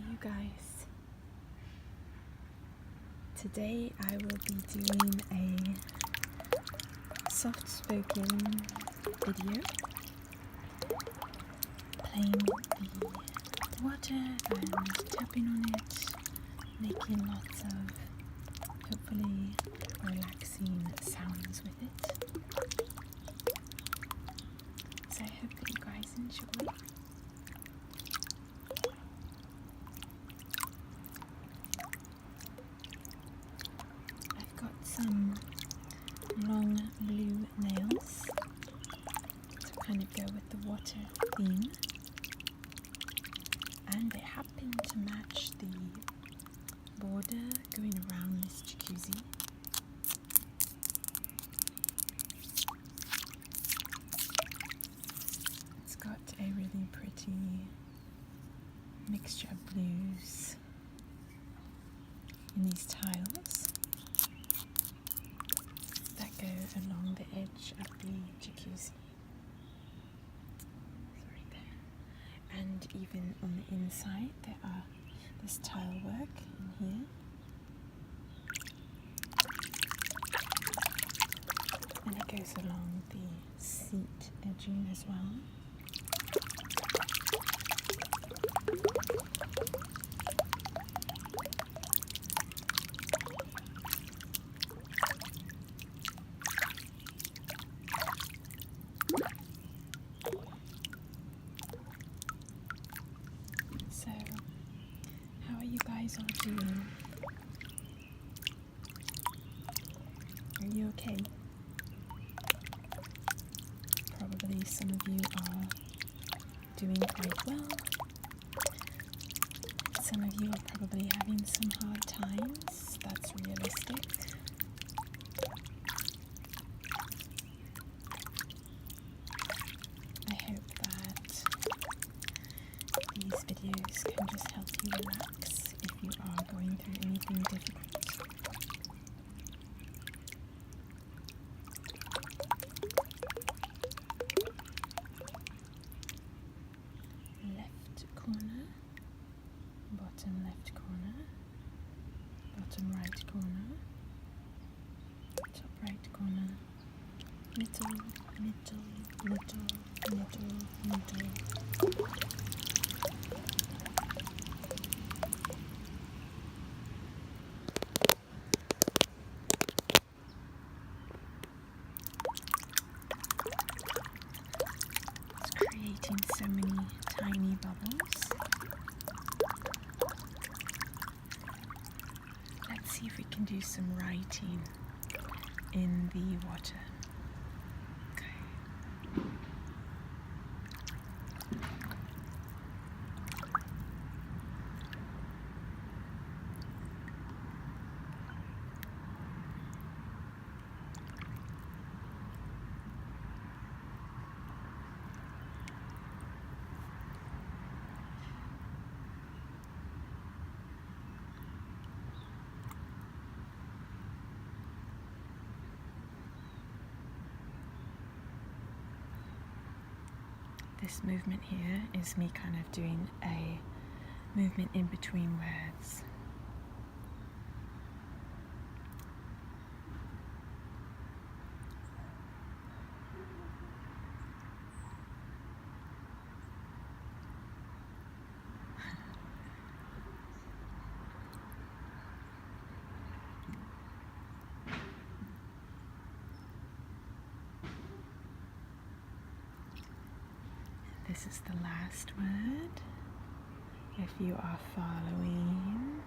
you guys. Today I will be doing a soft-spoken video, playing the water and tapping on it, making lots of hopefully relaxing sounds with it. So I hope that you guys enjoy. Some long blue nails to kind of go with the water theme, and they happen to match the border going around this jacuzzi. It's got a really pretty mixture of blues in these tiles go along the edge of the jacuzzi. Right there. And even on the inside there are this tile work in here. And it goes along the seat edging as well. So, how are you guys all doing? Are you okay? Probably some of you are doing quite well. Some of you are probably having some hard times. That's realistic. I hope that these videos can just help you relax if you are going through anything difficult. Left corner, bottom left corner, bottom right corner, top right corner, middle, middle, middle, middle, middle. Creating so many tiny bubbles. Let's see if we can do some writing in the water. Okay. This movement here is me kind of doing a movement in between words. This is the last word, if you are following.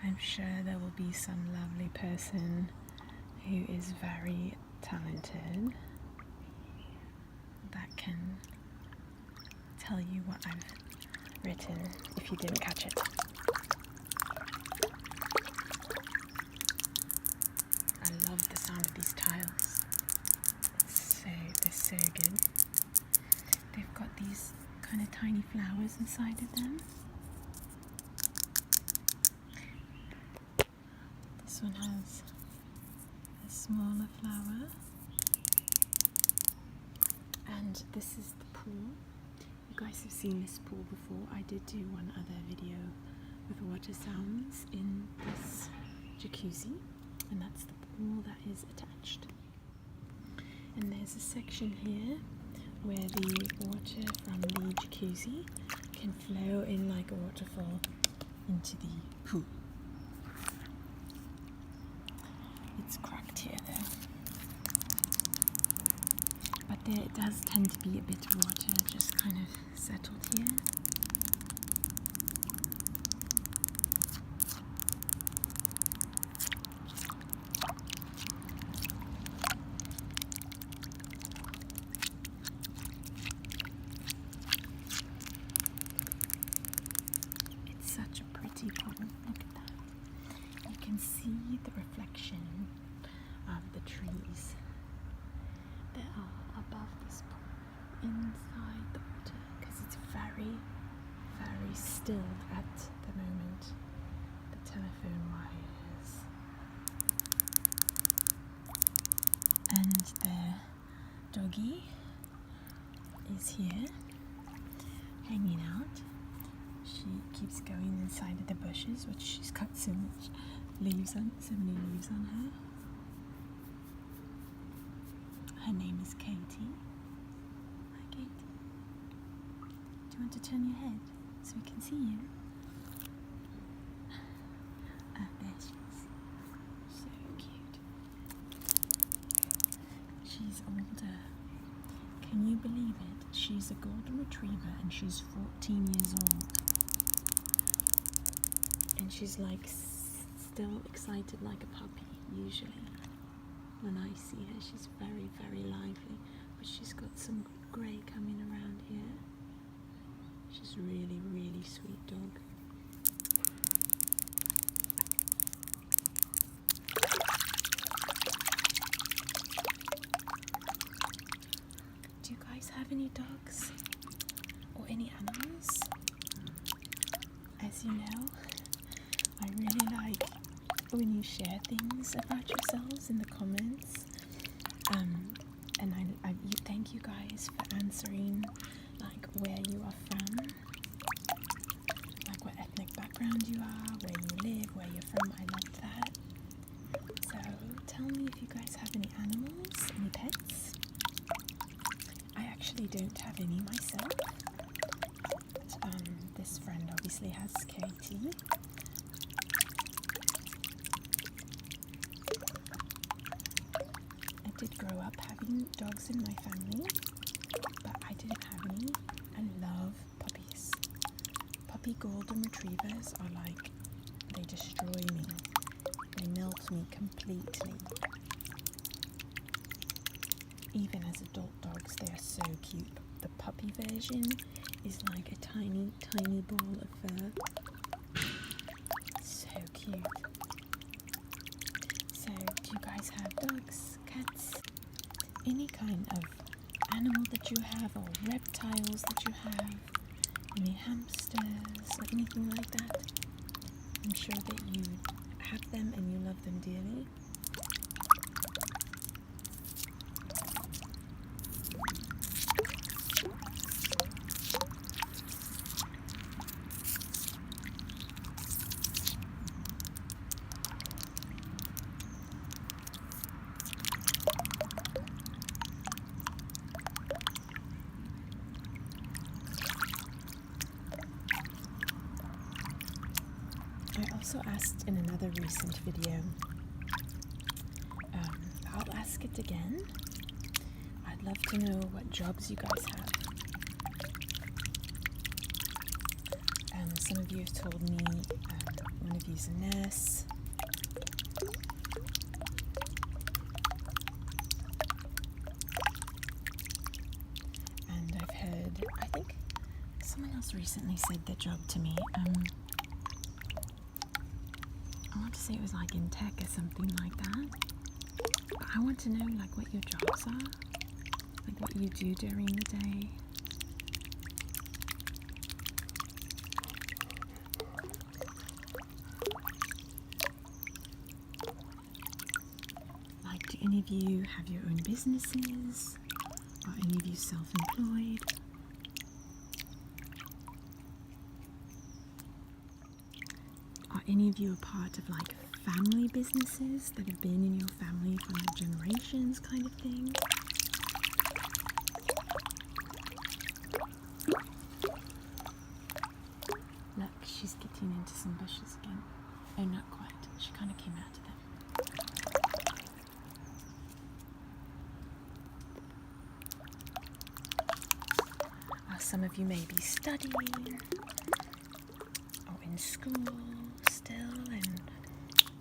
I'm sure there will be some lovely person who is very talented that can tell you what I've written if you didn't catch it. I love the sound of these tiles. They're so good. They've got these kind of tiny flowers inside of them. This one has a smaller flower. And this is the pool. You guys have seen this pool before. I did do one other video with water sounds in this jacuzzi, and that's the pool that is attached. And there's a section here where the water from the jacuzzi can flow in like a waterfall into the pool. It's cracked here though, but there does tend to be a bit of water just kind of settled here. Such a pretty pool. Look at that. You can see the reflection of the trees that are above this pool inside the water, because it's very, very still at the moment. The telephone wires and the doggy is here hanging out. She keeps going inside of the bushes, which she's got so many leaves on her. Her name is Katie. Hi, Katie. Do you want to turn your head so we can see you? Ah, there she is. So cute. She's older. Can you believe it? She's a golden retriever and she's 14 years old. And she's like still excited like a puppy usually. When I see her, she's very, very lively, but she's got some grey coming around here. She's really, really sweet dog. Do you guys have any dogs or any animals? As you know, I really like when you share things about yourselves in the comments, and I thank you guys for answering like where you are from, like what ethnic background you are, where you live, where you're from. I love that. So tell me if you guys have any animals, any pets. I actually don't have any myself. This friend obviously has Katie. I did grow up having dogs in my family, but I didn't have any. I love puppies. Puppy golden retrievers are like, they destroy me. They melt me completely. Even as adult dogs, they are so cute. The puppy version is like a tiny, tiny ball of fur. So cute. So, do you guys have dogs, cats, any kind of animal that you have, or reptiles that you have, any hamsters or anything like that? I'm sure that you have them and you love them dearly. I also asked in another recent video, I'll ask it again. I'd love to know what jobs you guys have. Some of you have told me one of you's a nurse. And I've heard, I think someone else recently said their job to me. I want to say it was like in tech or something like that. But I want to know like what your jobs are, like what you do during the day. Like, do any of you have your own businesses? Are any of you self-employed? Are any of you a part of like family businesses that have been in your family for like generations kind of thing? Look, she's getting into some bushes again. Oh, not quite. She kind of came out of them. Some of you may be studying or in school still, and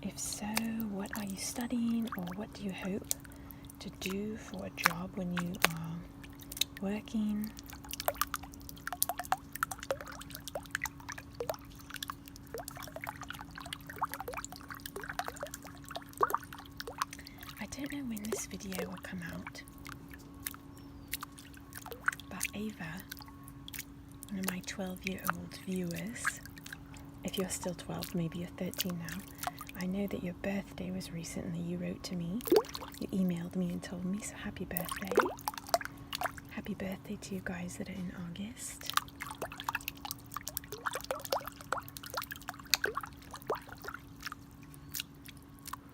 if so, what are you studying, or what do you hope to do for a job when you are working? I don't know when this video will come out, but Ava, one of my 12-year-old viewers, if you're still 12, maybe you're 13 now, I know that your birthday was recently. You wrote to me, you emailed me and told me, so happy birthday. Happy birthday to you guys that are in August.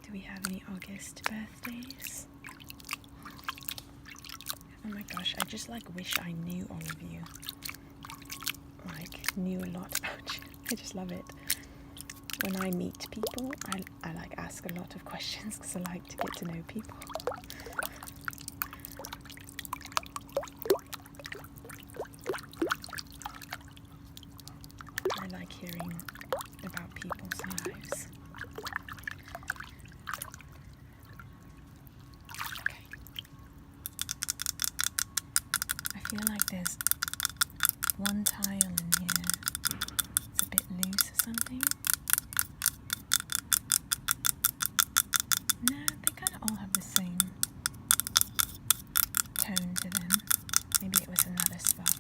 Do we have any August birthdays? Oh my gosh, I just like wish I knew all of you. Like, knew a lot about you. I just love it. When I meet people, I like ask a lot of questions because I like to get to know people. I like hearing about people's lives. Okay. I feel like there's one tile in here. It's a bit loose or something. No, they kind of all have the same tone to them. Maybe it was another spot.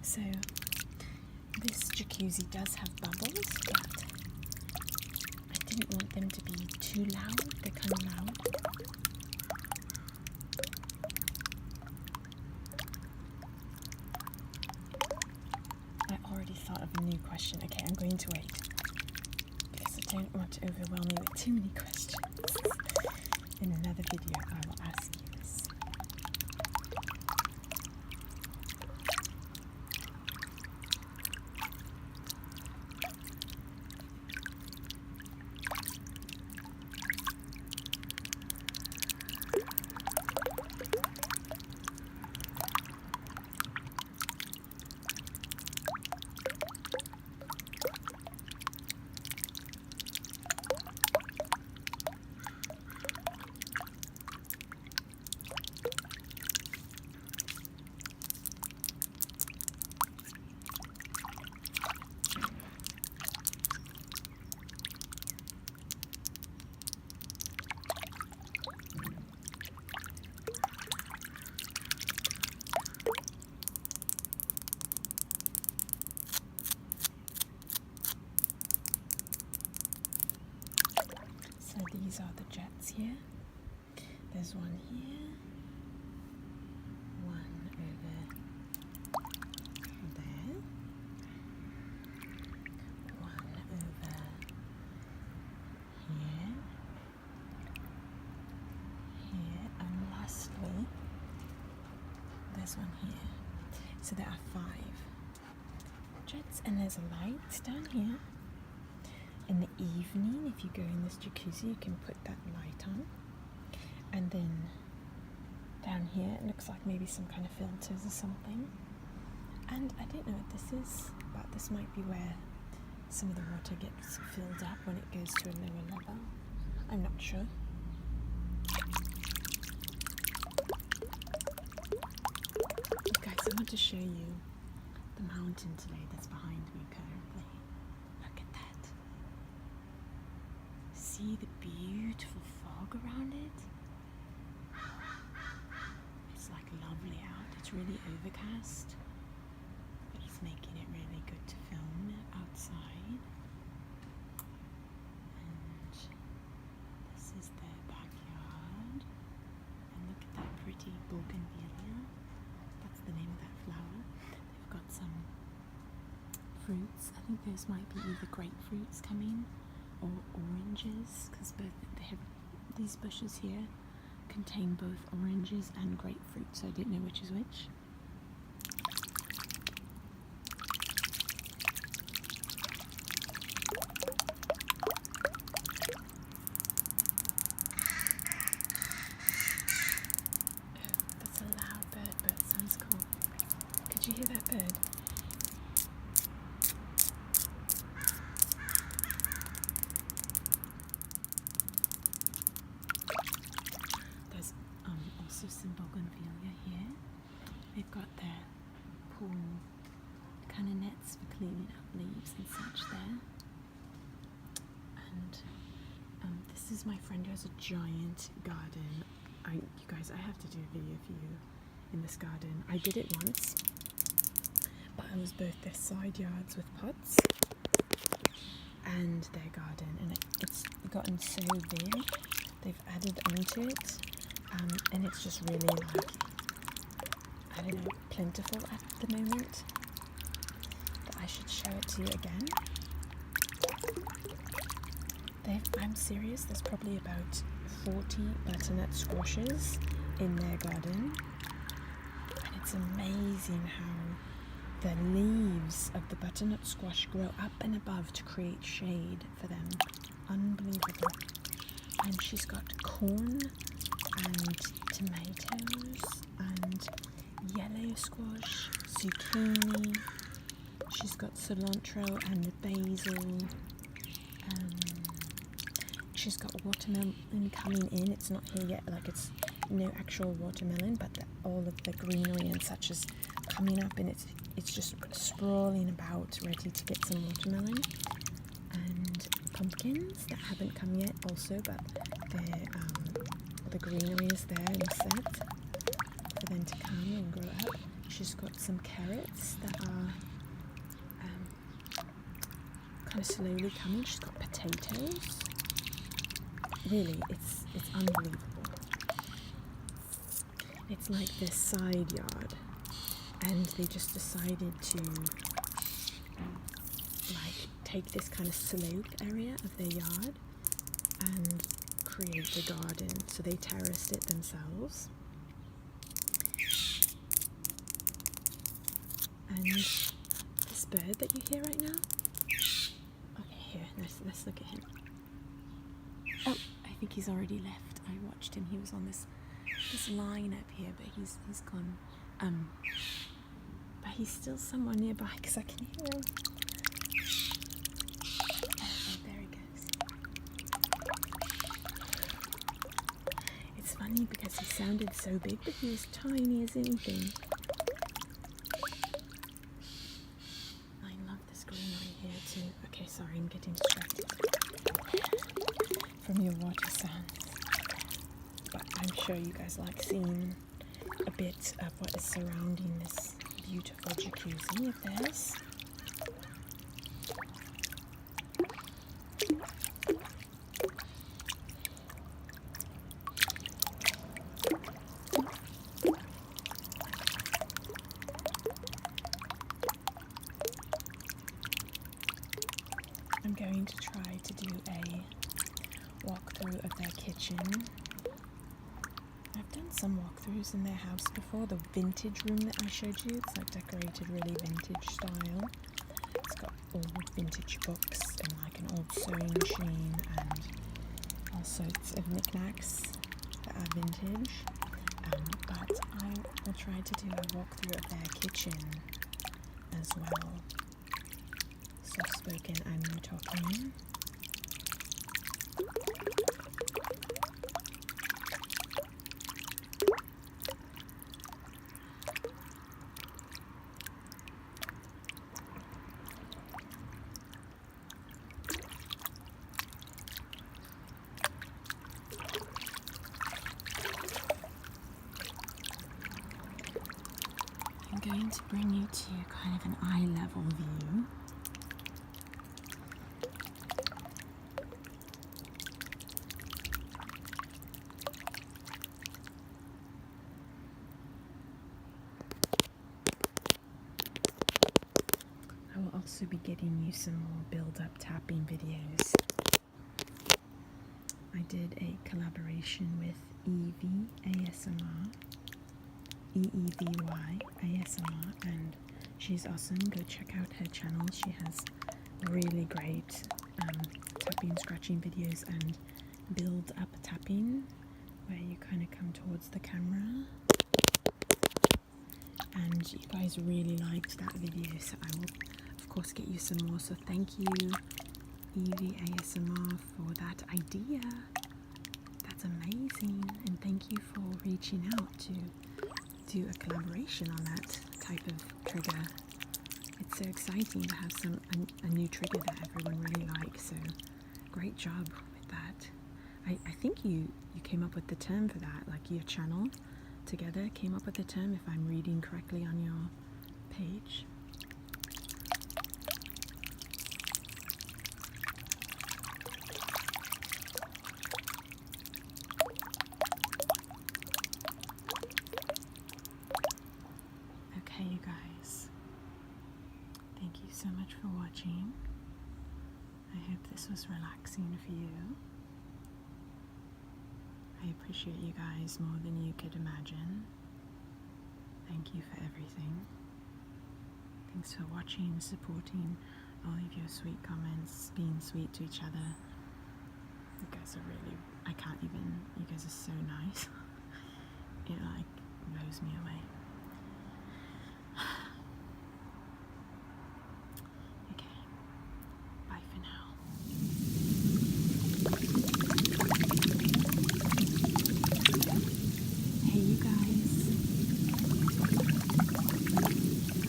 So this jacuzzi does have bubbles, but I didn't want them to be too loud. They're kind of loud. I already thought of a new question. Okay, I'm going to wait because I don't want to overwhelm you with too many questions. In another video, I will ask you this. So these are the jets here. There's one here, one over there, one over here, here, and lastly, there's one here. So there are 5 jets, and there's a light down here. In the evening, if you go in this jacuzzi, you can put that light on. And then down here, it looks like maybe some kind of filters or something. And I don't know what this is, but this might be where some of the water gets filled up when it goes to a lower level. I'm not sure. Guys, I want to show you the mountain today that's behind me currently. Look at that. see the beautiful fog around it? It's like lovely out. It's really overcast, but it's making it really good to film outside. And this is their backyard. And look at that pretty bougainvillea. That's the name of that flower. They've got some fruits. I think those might be either grapefruits coming or oranges, because these bushes here contain both oranges and grapefruit, so I didn't know which is which. That's a loud bird, but it sounds cool. Could you hear that bird? There's also some bougainvillea here. They've got their pool kind of nets for cleaning up leaves and such there. And this is my friend who has a giant garden. You guys, I have to do a video for you in this garden. I did it once, but it was both their side yards with pots and their garden, and it's gotten so big. They've added onto it, and it's just really like, I don't know, plentiful at the moment. But I should show it to you again. I'm serious, there's probably about 40 butternut squashes in their garden, and it's amazing how the leaves of the butternut squash grow up and above to create shade for them. Unbelievable. And she's got corn and tomatoes and yellow squash, zucchini. She's got cilantro and basil. She's got watermelon coming in. It's not here yet, like it's no actual watermelon, but all of the greenery and such is coming up, and it's just sprawling about, ready to get some watermelon. And pumpkins that haven't come yet also, but the greenery is there and set for them to come and grow up. She's got some carrots that are kind of slowly coming. She's got potatoes. Really, it's unbelievable. It's like this side yard, and they just decided to like take this kind of slope area of their yard and create a garden. So they terraced it themselves. And this bird that you hear right now. Okay, here, let's look at him. Oh, I think he's already left. I watched him. He was on this line up here, but he's gone. But he's still somewhere nearby because I can hear him. Oh, there he goes. It's funny because he sounded so big, but he was tiny as anything. I love this greenery here too. Okay, sorry, I'm getting distracted from your water sounds, but I'm sure you guys like seeing a bit of what is surrounding this beautiful jacuzzi of theirs. I'm going to try to do a walkthrough of their kitchen. I've done some walkthroughs in their house before. The vintage room that I showed you, it's like decorated really vintage style. It's got old vintage books and like an old sewing machine and all sorts of knickknacks that are vintage. But I will try to do a walkthrough of their kitchen as well. Soft spoken and no talking. to bring you to kind of an eye level view. I will also be getting you some more build-up tapping videos. I did a collaboration with Evie ASMR, EEVY ASMR, and she's awesome. Go check out her channel. She has really great tapping, scratching videos and build-up tapping, where you kind of come towards the camera. And you guys really liked that video, so I will of course get you some more. So thank you, Evie ASMR, for that idea. That's amazing, and thank you for reaching out to do a collaboration on that type of trigger. It's so exciting to have a new trigger that everyone really likes, so great job with that. I think you came up with the term for that, like your channel together came up with the term, if I'm reading correctly on your page. Okay, you guys, thank you so much for watching. I hope this was relaxing for you. I appreciate you guys more than you could imagine. Thank you for everything. Thanks for watching, supporting, all of your sweet comments, being sweet to each other. You guys are really, you guys are so nice. It like blows me away. Okay, bye for now. Hey you guys,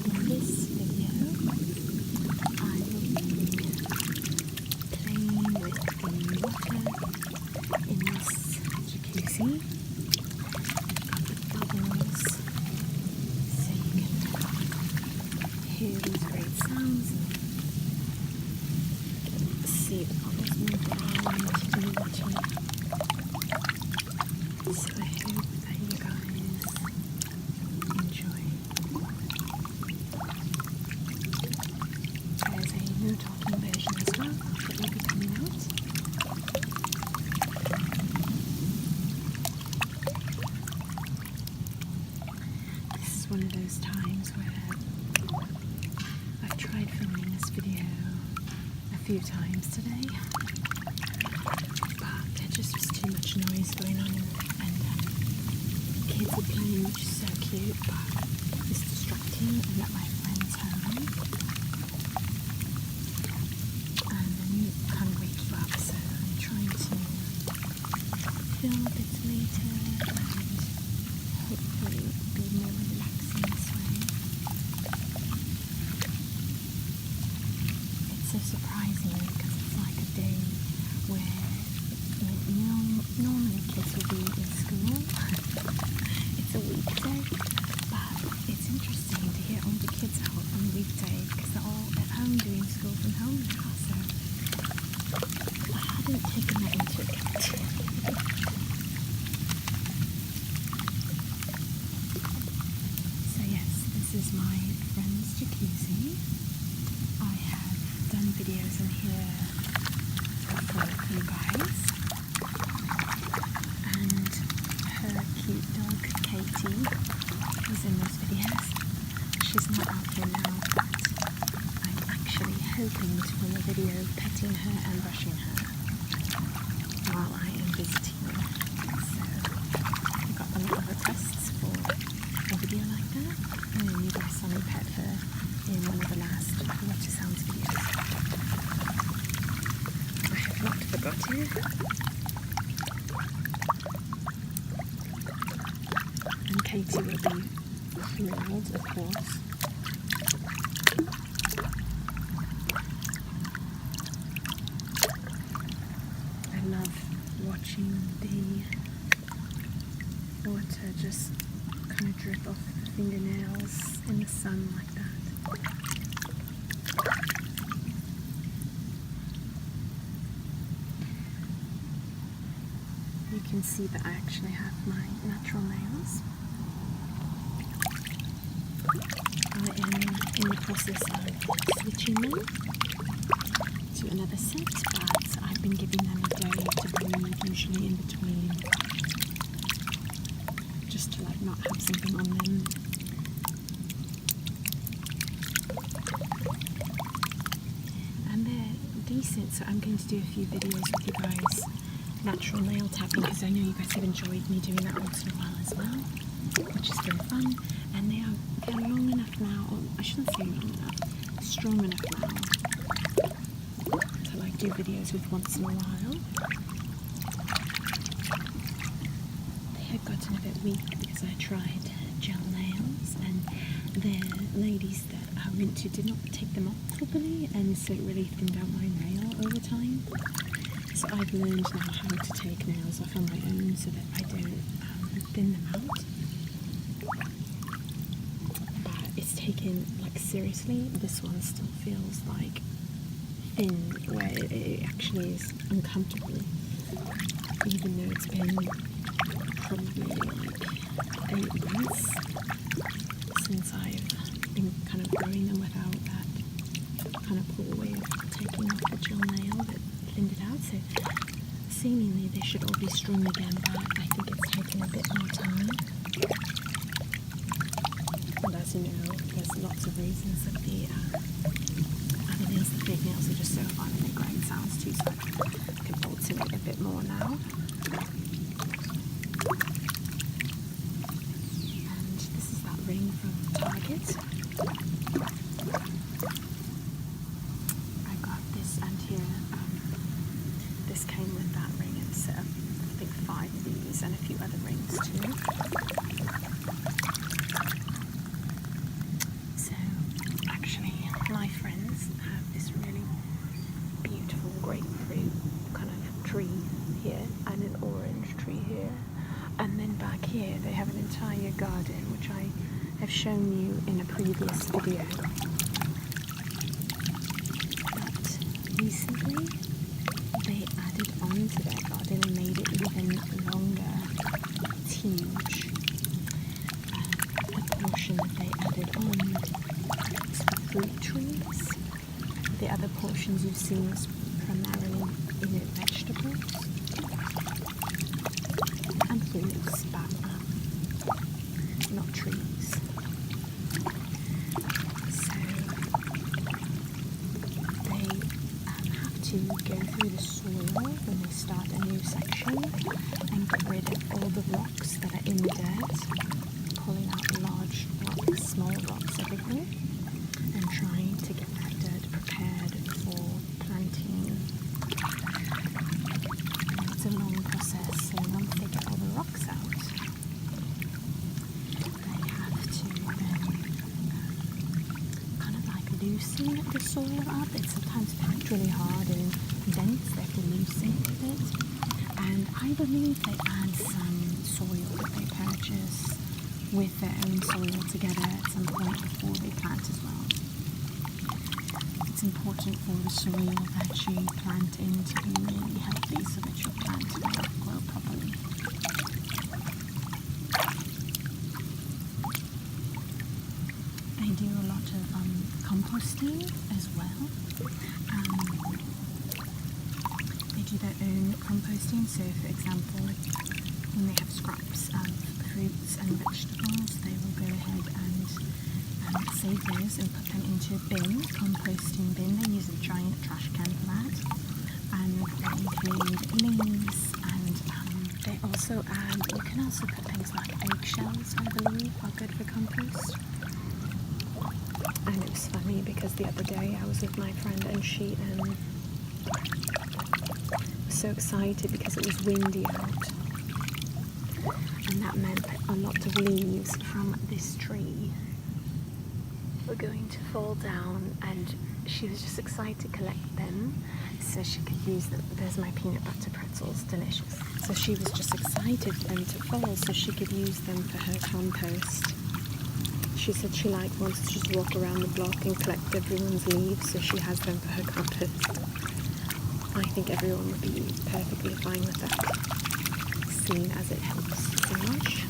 in this video I will be playing with the water in this jacuzzi. I've got the bubbles so you can hear these great sounds and see the bubbles move around in the water. So I hope that you guys enjoy. There's a no talking version as well that will be coming out. This is one of those times where I've tried filming this video a few times today, but there just was too much noise going on, and kids are playing, which is so cute, but it's distracting. I'm at my friend's home, and I'm hungry to up, so I'm trying to film a bit later and hopefully be more relaxing this way. It's so surprising because it's like a day where normally kids will be in school. It's a weekday, but it's interesting to hear all the kids out on a weekday because they're all at home doing school from home now, so I hadn't taken that into account. So yes, this is my friend's jacuzzi. I have done videos in here for you guys, and her cute dog Katie is in those videos. She's not out here now, but I'm actually hoping to film a video petting her and brushing her while I am visiting her. So I got a lot of requests for a video like that, and you guys saw me pet her in one of the last Water Sounds videos. I have not forgotten. And Katie will be thrilled, of course. I love watching the water just kind of drip off fingernails in the sun like that. You can see that I actually have my natural nails. I am in the process of switching them to another set, but I've been giving them a day to breathe, usually in between, just to like not have something on them. And they're decent, so I'm going to do a few videos with you guys, natural nail tapping, because I know you guys have enjoyed me doing that once in a while as well, which is very fun. And they're long enough now, or I shouldn't say long enough, strong enough now to like do videos with once in a while. They had gotten a bit weak because I tried gel nails, and the ladies that I went to did not take them off properly, and so it really thinned out my nail over time. So I've learned now how to take nails off on my own so that I don't thin them out. It's taken, like seriously, this one still feels like thin, where it actually is uncomfortable, even though it's been probably like 8 months since I've been kind of growing them without that kind of poor way of taking off the gel nail that thinned it out. So seemingly they should all be strong again, but I think it's taken a bit more time. And as you know, there's lots of reasons that the other nails, the fake nails, are just so fun and they great sounds too, so I can alternate a bit more now. And this is that ring from Target. I got this, and here, this came with that ring and a set of, I think, 5 of these and a few other rings too. My friends have this really beautiful grapefruit kind of tree here and an orange tree here, and then back here they have an entire garden which I have shown you in a previous video. But recently they added on to their garden and made it even longer. It's huge. The portion that they added on fruit trees. The other portions you've seen is primarily, vegetables and fruits, but not trees. So they have to go through the soil when they start a new section and get rid of all the rocks that are in the dirt, pulling out large rocks, small rocks, everything, and trying to get that dirt prepared for planting. And it's a long process, so once they get all the rocks out, they have to then kind of like loosen the soil up. It's sometimes packed really hard and dense, they have to loosen it a bit. And I believe they add some soil that they purchase with their own soil together at some point before they plant as well. It's important for the soil that you plant in to be really healthy so that your plant will grow properly. They do a lot of composting as well. They do their own composting, so for example, when they have scraps of fruits and vegetables, they will go ahead and save those and put them into a bin, composting bin. They use a giant trash can for that, and they include leaves, and they also add, you can also put things like eggshells, I believe, are good for compost. And it was funny because the other day I was with my friend and she was so excited because it was windy out, and that meant that a lot of leaves from this tree were going to fall down and she was just excited to collect them so she could use them. There's my peanut butter pretzels, delicious. So she was just excited for them to fall so she could use them for her compost. She said she wants to just walk around the block and collect everyone's leaves so she has them for her compost. I think everyone would be perfectly fine with that, seeing as it helps so much.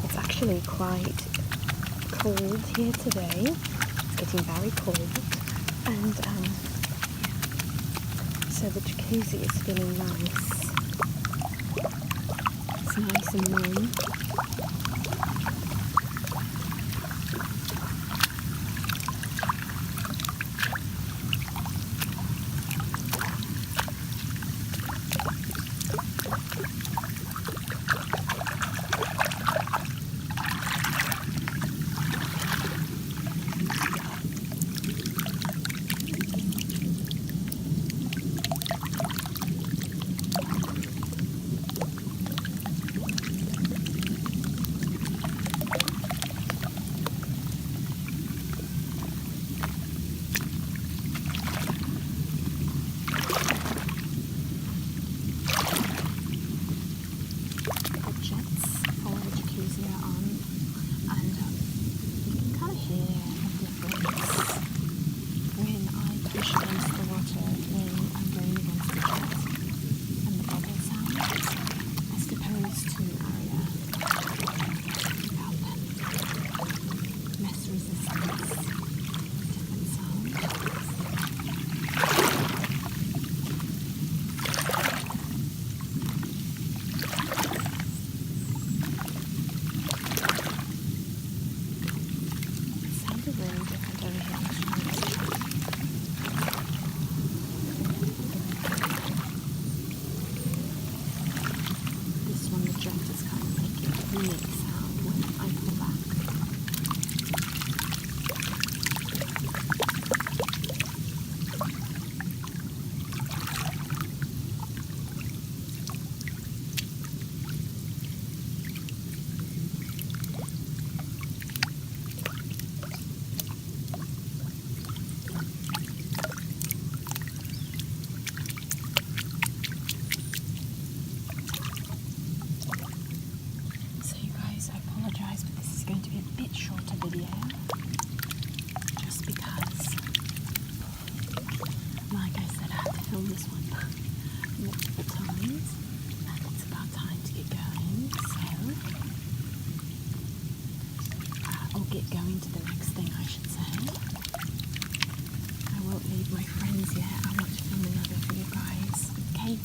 It's actually quite cold here today. It's getting very cold, and so the jacuzzi is feeling nice. It's nice and warm.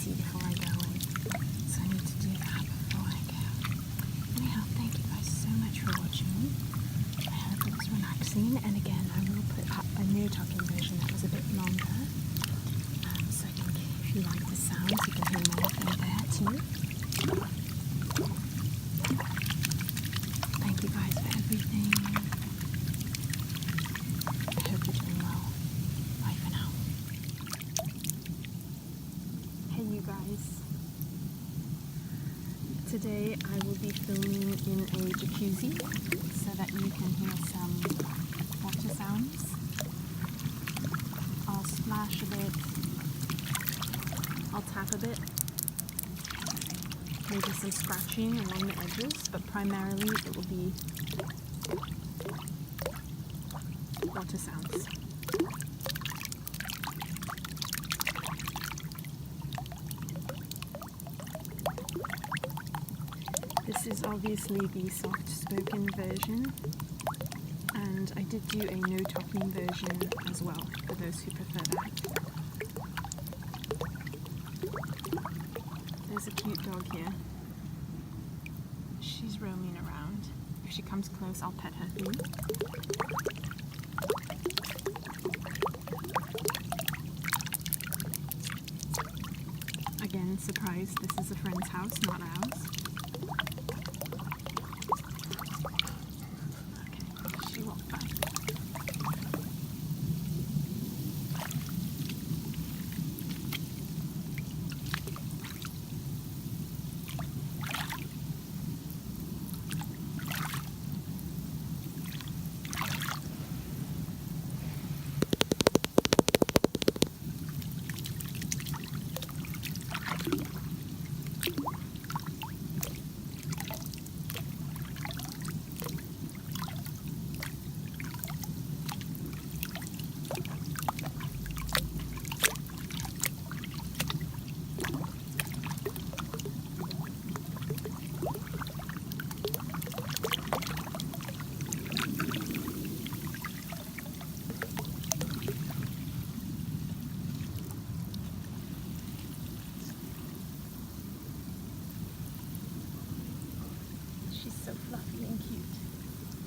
Before I go in, so I need to do that before I go. Anyhow, thank you guys so much for watching. I hope it was relaxing, and again I will put up a new talking version that was a bit longer, so I think if you like the sounds you can hear more of them there too. Thank you guys for everything. I hope you're doing well. Bye for now. Hey you guys, today I will be filming in a jacuzzi so that you can hear some water sounds. I'll splash a bit, I'll tap a bit, maybe some scratching along the edges, but primarily it will be water sounds. This is obviously the soft-spoken version, and I did do a no-talking version as well, for those who prefer that. There's a cute dog here. She's roaming around. If she comes close, I'll pet her for you. Again, surprise, this is a friend's house, not ours.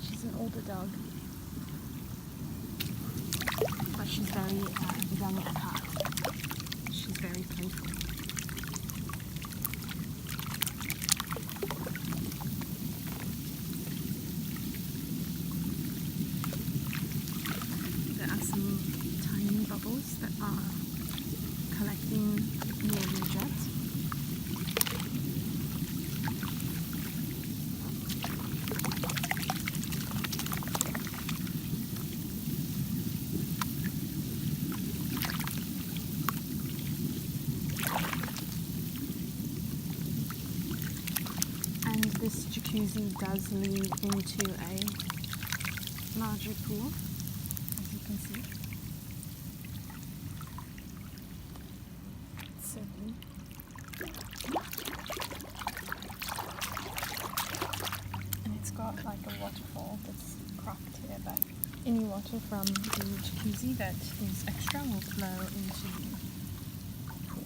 She's an older dog, but she's very young at heart. She's very playful. There are some tiny bubbles that are collecting near the jet. And this jacuzzi does lead into a larger pool, as you can see. It's so blue. And it's got like a waterfall that's cropped here, but any water from the jacuzzi that is extra will flow into the pool.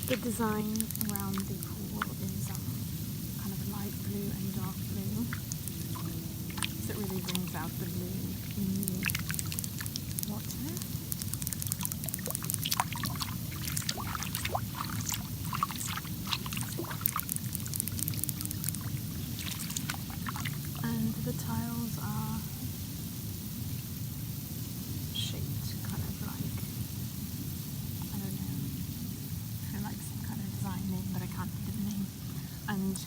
The design around the pool is kind of light blue and dark blue, so it really brings out the blue in the water. And the tiles are shaped kind of like, I don't know, I feel like some kind of design name, but I can't think of the name. And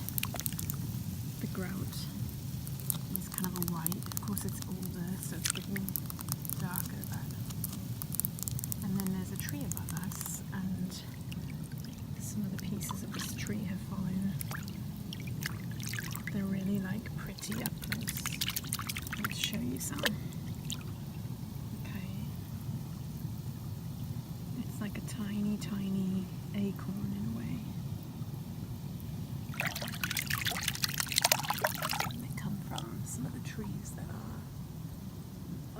the grout is kind of a white. Of course it's older, so it's getting darker, but... And then there's a tree above us, and some of the pieces of this tree have fallen. They're really like pretty up close. Let's show you some. Okay. It's like a tiny, tiny acorn in a way. They come from some of the trees that are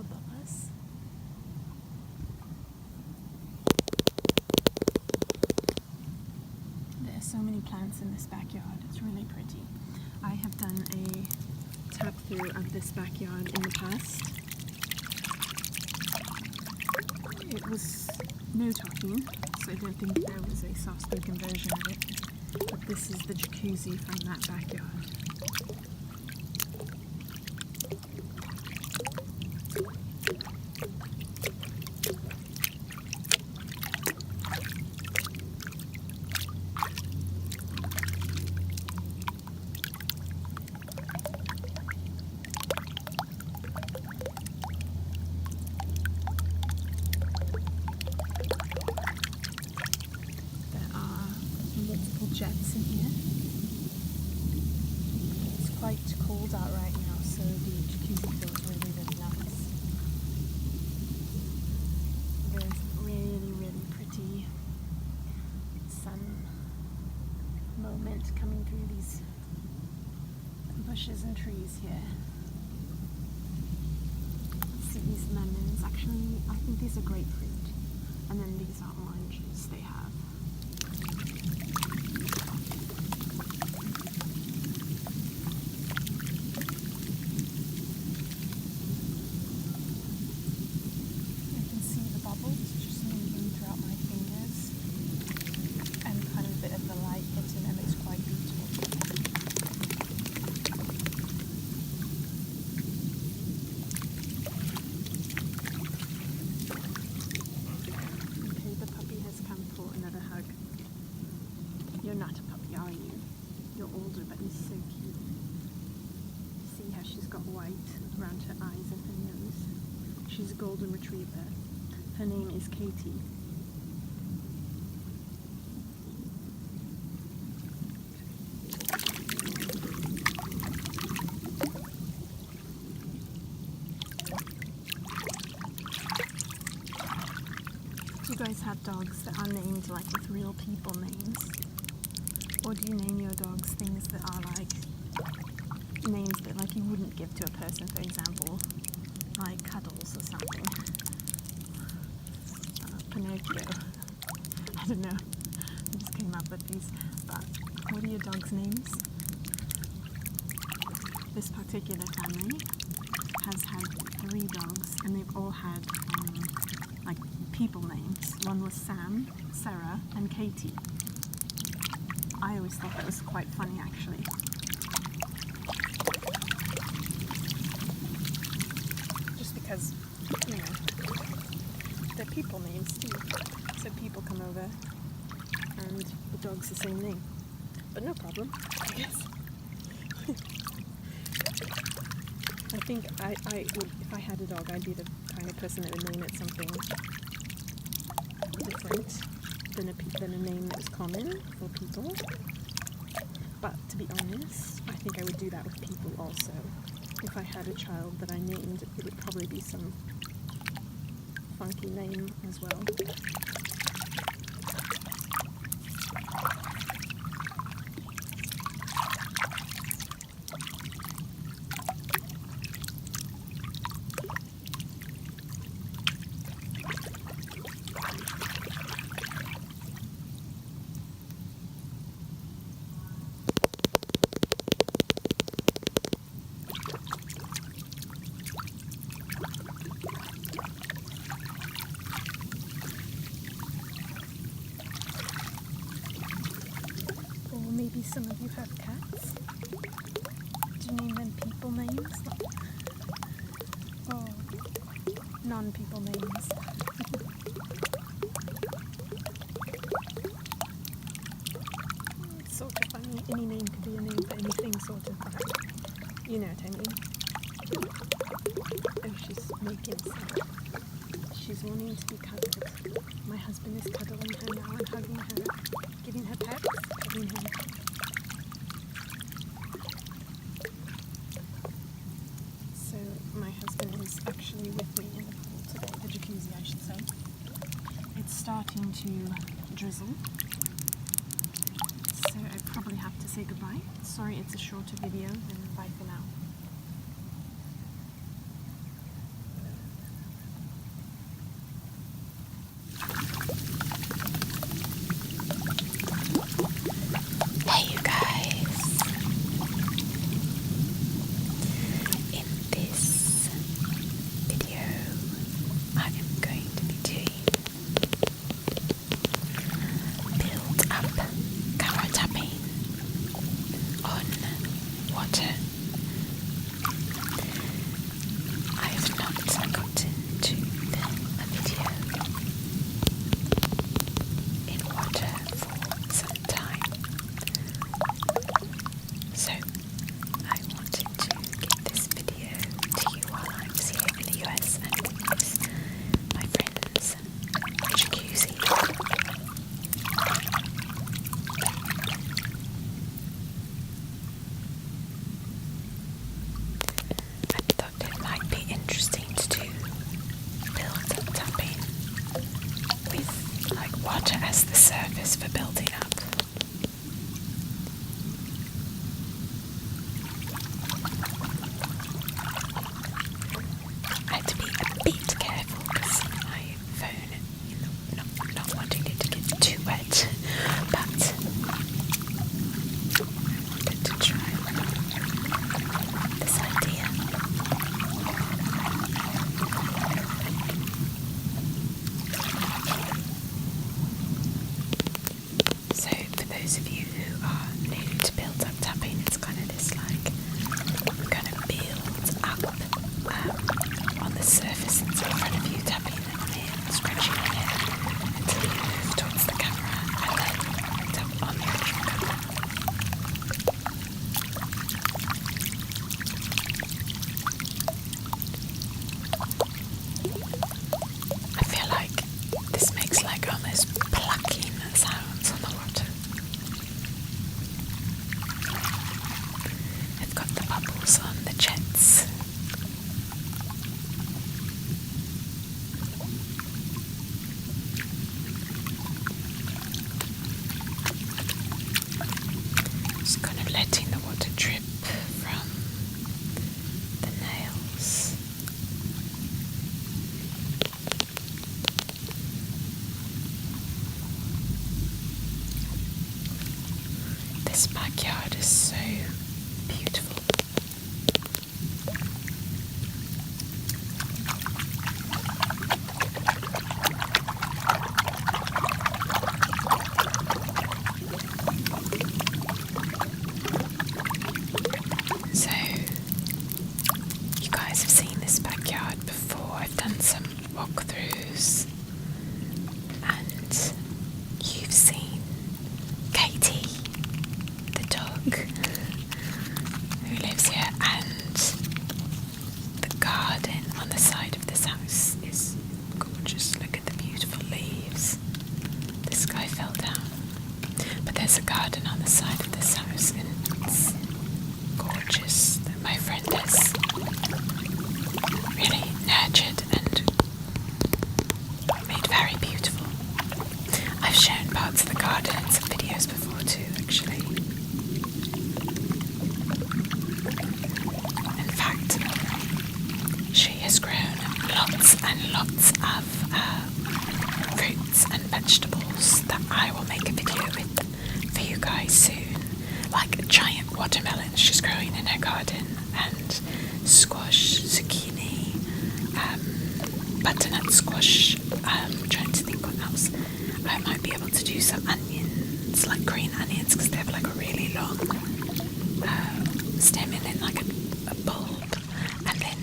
above us. There are so many plants in this backyard. It's really pretty. I have done a tap through of this backyard in the past. It was no talking, so I don't think there was a soft-spoken version of it. But this is the jacuzzi from that backyard. Jets in here. It's quite cold out right now, so the jacuzzi feels really, really nice. There's really, really pretty sun moment coming through these bushes and trees here. Let's see these lemons. Actually, I think these are grapefruit. And then these are oranges they have. You're not a puppy, are you? You're older, but you're so cute. See how she's got white around her eyes and her nose? She's a golden retriever. Her name is Katie. You guys have dogs that are named like with real people names. Or do you name your dogs things that are like names that like you wouldn't give to a person, for example, like Cuddles or something? Pinocchio. I don't know. I just came up with these. But what are your dogs' names? This particular family has had 3 dogs, and they've all had like people names. One was Sam, Sarah, and Katie. I always thought that was quite funny, actually. Just because, you know, they're people names too. So people come over and the dog's the same name. But no problem, I guess. I think I would, if I had a dog, I'd be the kind of person that would name it something different than a name that was common for people. But to be honest, I think I would do that with people also. If I had a child that I named, it would probably be some funky name as well. Maybe some of you have cats. Do you name them people names? Oh, non-people names. It's sort of funny. Any name could be a name for anything, sort of. You know what I mean. Oh, she's making salad. She's wanting to be cuddled. My husband is cuddling her now and hugging her, giving her pets, hugging her. So my husband is actually with me in the pool today, the jacuzzi I should say. It's starting to drizzle, so I probably have to say goodbye. Sorry it's a shorter video, and bye for now. Hey you guys, in this video I am going to be doing build up camera tapping on water. I have not gotten to film a video in water for some time. So, I wanted to get this video to you while I was here in the US and with my friends Jacuzzi. I thought it might be interesting to do build tapping with like water as the surface for building up. I had to be a bit careful because my phone, you know, not wanting it to get too wet, but I wanted to try this idea. So This backyard is so beautiful. So, you guys have seen this backyard before. I've done some walkthroughs, and you've seen Katie, the dog, who lives here, and the garden on the side of this house is gorgeous. Look at the beautiful leaves. The sky fell down, but there's a garden on the side of this house, and it's gorgeous, that my friend has really nurtured and made very beautiful. I've shown parts of the garden in some videos before too, actually. In fact, she has grown lots and lots of fruits and vegetables that I will make a video with for you guys soon. Like giant watermelons she's growing in her garden, and squash, zucchini, butternut squash. I'm trying to think what else. I might be able to do some onions, like green onions, because they have like a really long stem and then like a bulb. And then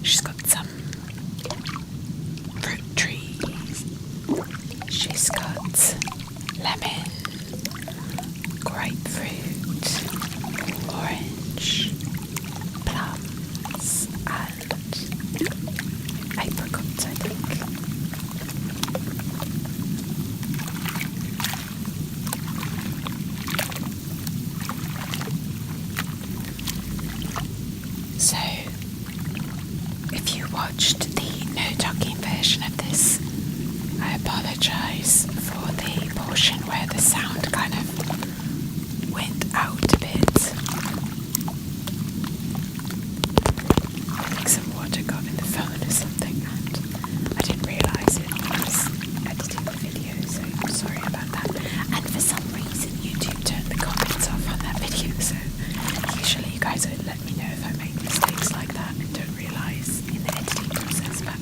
she's got some fruit trees. She's got lemon, grapefruit, orange, plums, and apricots, I think. So, if you watched the no-talking version of this, I apologise for the portion where the sound kind of went out a bit. I think some water got in the phone or something, and I didn't realise it when I was editing the video, so I'm sorry about that. And for some reason YouTube turned the comments off on that video, so usually you guys would let me know if I make mistakes like that and don't realise in the editing process, but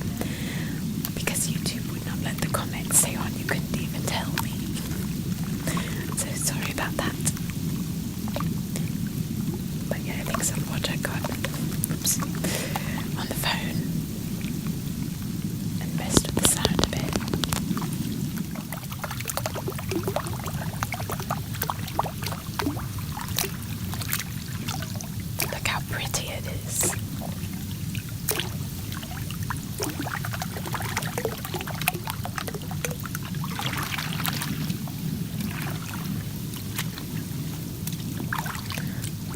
because YouTube would not let the comments stay on, you couldn't even tell me. So sorry about that. But yeah, I think some water got on the phone and messed with the sound a bit. Look how pretty it is.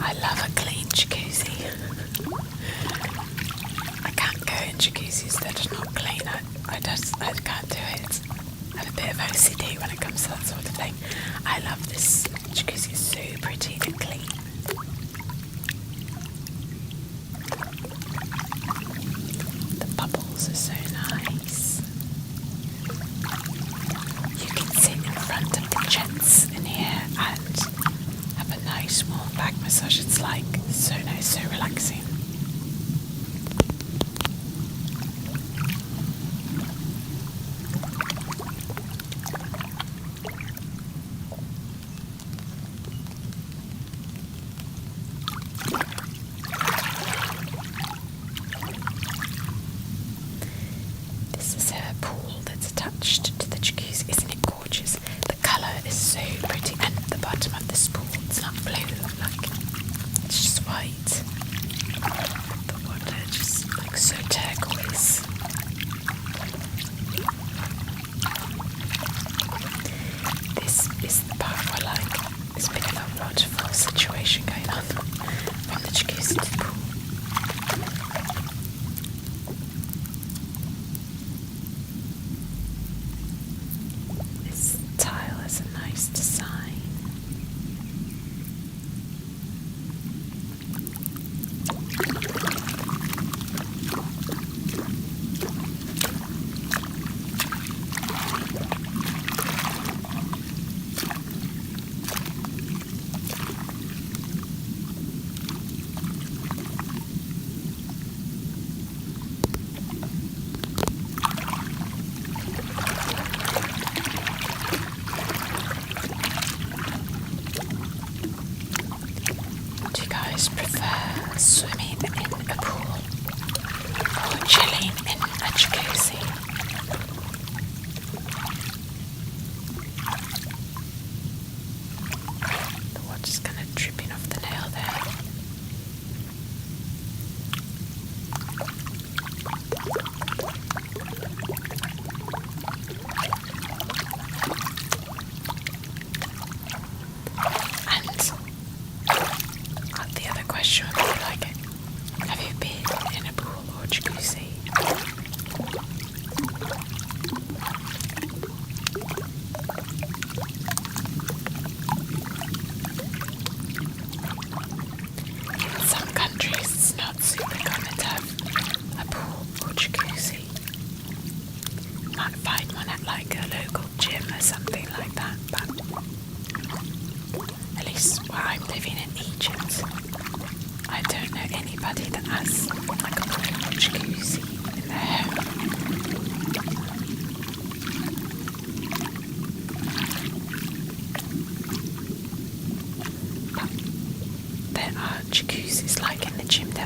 I love a clean jacuzzi. I can't go in jacuzzis that are not clean. I can't do it. I have a bit of OCD when it comes to that sort of thing. I love this jacuzzi. It's so pretty and clean. The bubbles are so nice. You can sit in front of the jets in here and have a nice warm back massage. It's like so nice, so relaxing. This is a pool that's attached to the jacuzzi. Isn't it gorgeous? The colour is so pretty, and the bottom of this pool, it's not blue, like it's just white.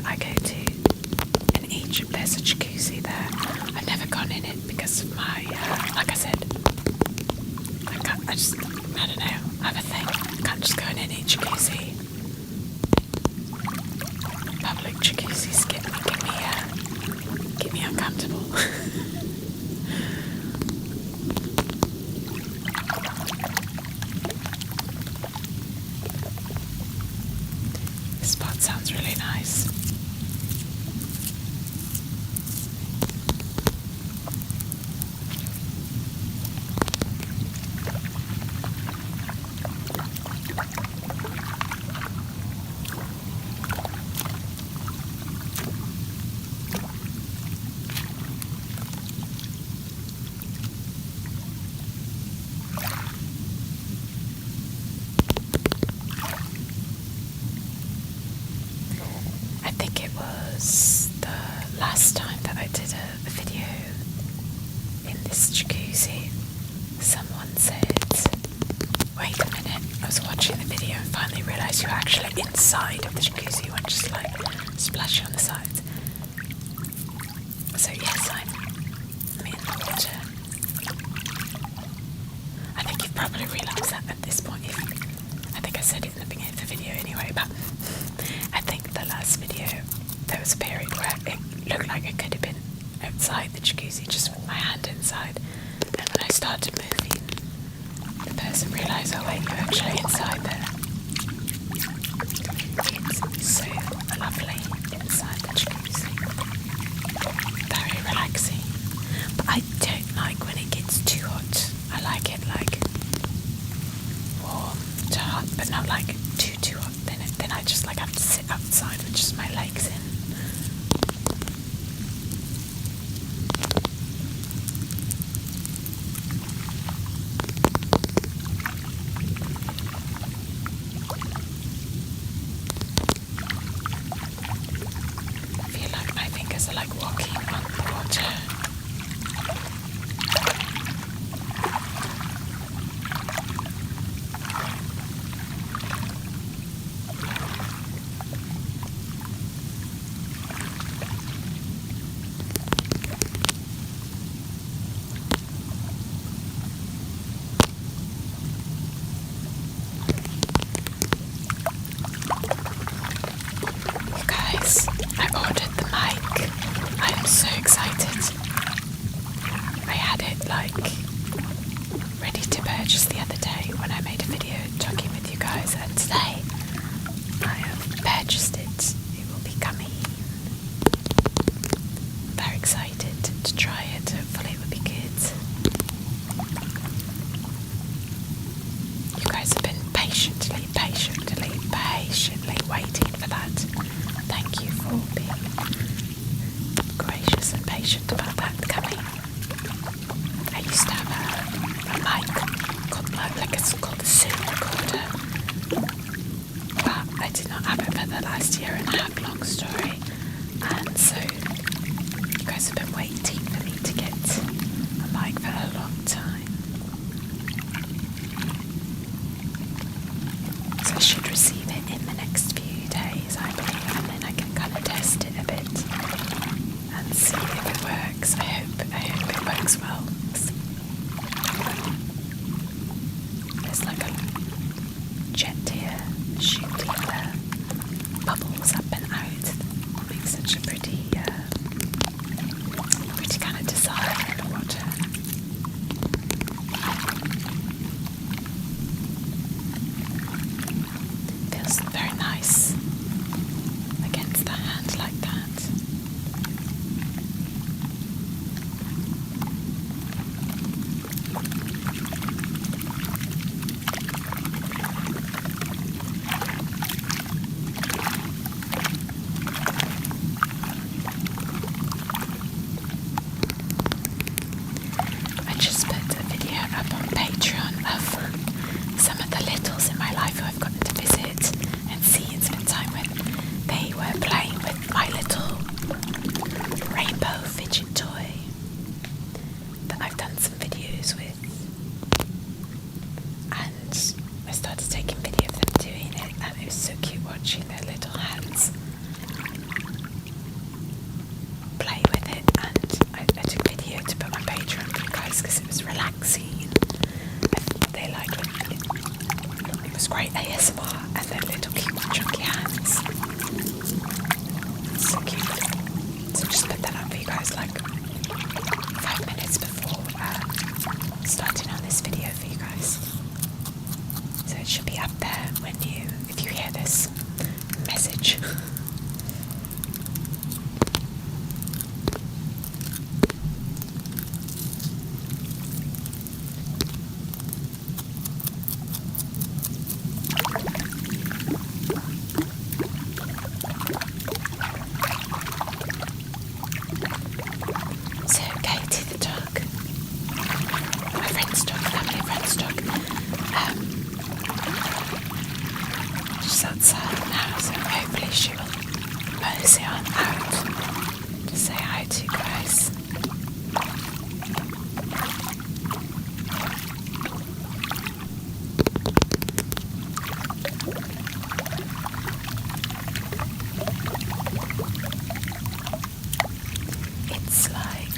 that I go to in Egypt, there's a jacuzzi there. I've never gone in it because of my, like I said, I don't know, I have a thing. I can't just go in any jacuzzi. Public jacuzzis get me uncomfortable. This spot sounds really nice. I think it was the last time that I did a video in this jacuzzi. Someone said, wait a minute, I was watching the video and finally realised you were actually inside of the jacuzzi. You weren't just like splashing on the sides. So yes, I'm in the water. I think you've probably realised that at this point. I think I said it in the beginning of the video anyway, but I think the last video there was a period where it looked like I could have been outside the jacuzzi just with my hand inside, and when I started moving the person realised, oh wait, you're actually inside there. It's so lovely inside the jacuzzi, very relaxing, but I don't like when it gets too hot. I like it like warm to hot, but not like too hot. Then I just like have to sit outside with just my legs in. I feel like my fingers are like walking on the water. I ordered the mic. I am so excited. I had it like ready to purchase the other day when I made a video talking with you guys, and today I have purchased it. It will be coming. I'm very excited to try it. Hopefully it will be good. You guys have been patiently waiting for that. Thank you for being gracious and patient about that coming. I used to have a mic called, like it's called a Zoom recorder, but I did not have it for the last year and a half, long story, and so you guys have been waiting for me to get a mic for a long time. So I should receive it in the next few days, I believe, and then I can kind of test it a bit and see if it works. I hope it works well. There's was great ASMR, and their little cute chunky hands. So cute. So just put that up for you guys like 5 minutes before starting on this video for you guys. So it should be up there if you hear this message. So Katie the dog, my friend's dog, family friend's dog, she's outside now, so hopefully she will mosey on out to say hi to you guys. It's like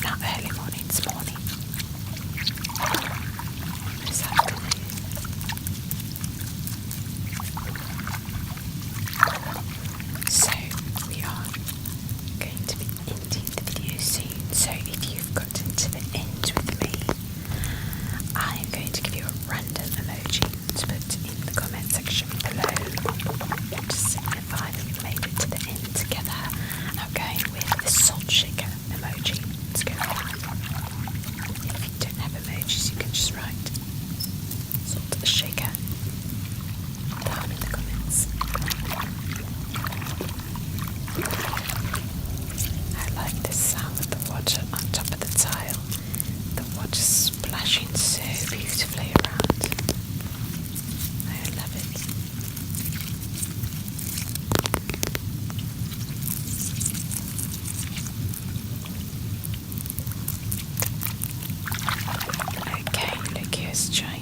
not early morning, it's morning. This afternoon. So we are going to be ending the video soon. So if you've gotten to the end with me, I'm going to give you a random emoji to put in the comment section below to signify that you've made it to the end together. I'm going with the salt shaker emoji to go with. If you don't have emojis, you can just write salt shaker down in the comments. I like the sound of the water on top of the tile. The water splashing so beautifully around. I love it. Okay, look, here's Jai.